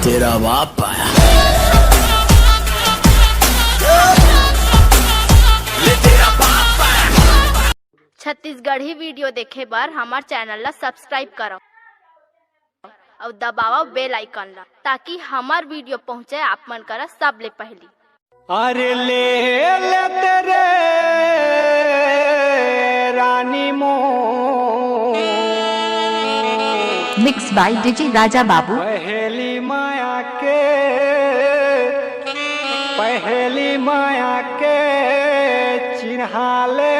तेरा बाप आया। छत्तीसगढ़ी वीडियो देखे बर हमार चैनल ला सब्सक्राइब करो और दबाओ बेल आइकन ला ताकि हमार वीडियो पहुंचे आप मन करा सबले पहली। अरे ले ले तेरे रानी मोह mix by DJ Raja Babu. पहली माया के चिन्हा ले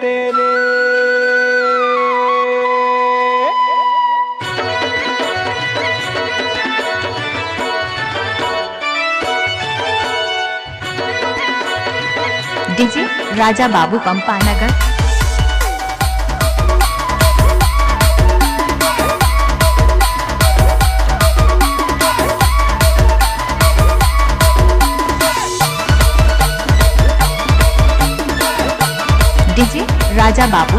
तेरे। डीजे राजा बाबू पंपानगर। डीजे राजा बाबू।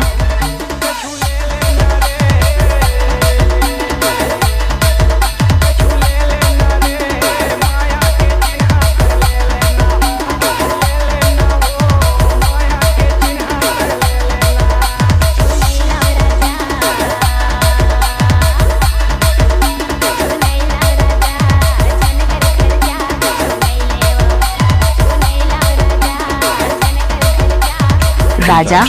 राजा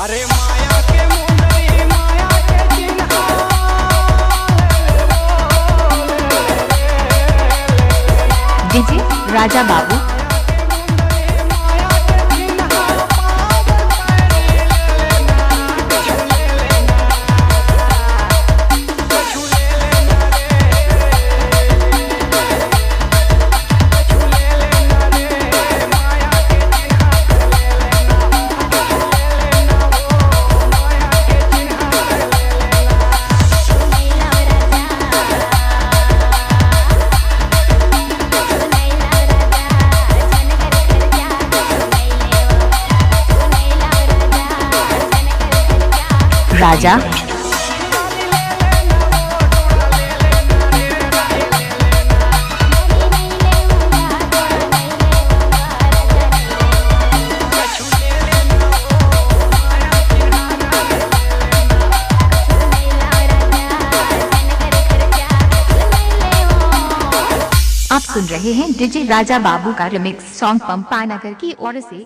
अरे माया के मुंदरी माया के चिन्हा डीजे राजा बाबू। राजा आप सुन रहे हैं डीजे राजा बाबू का रिमिक्स सॉन्ग पंपानगर की ओर से।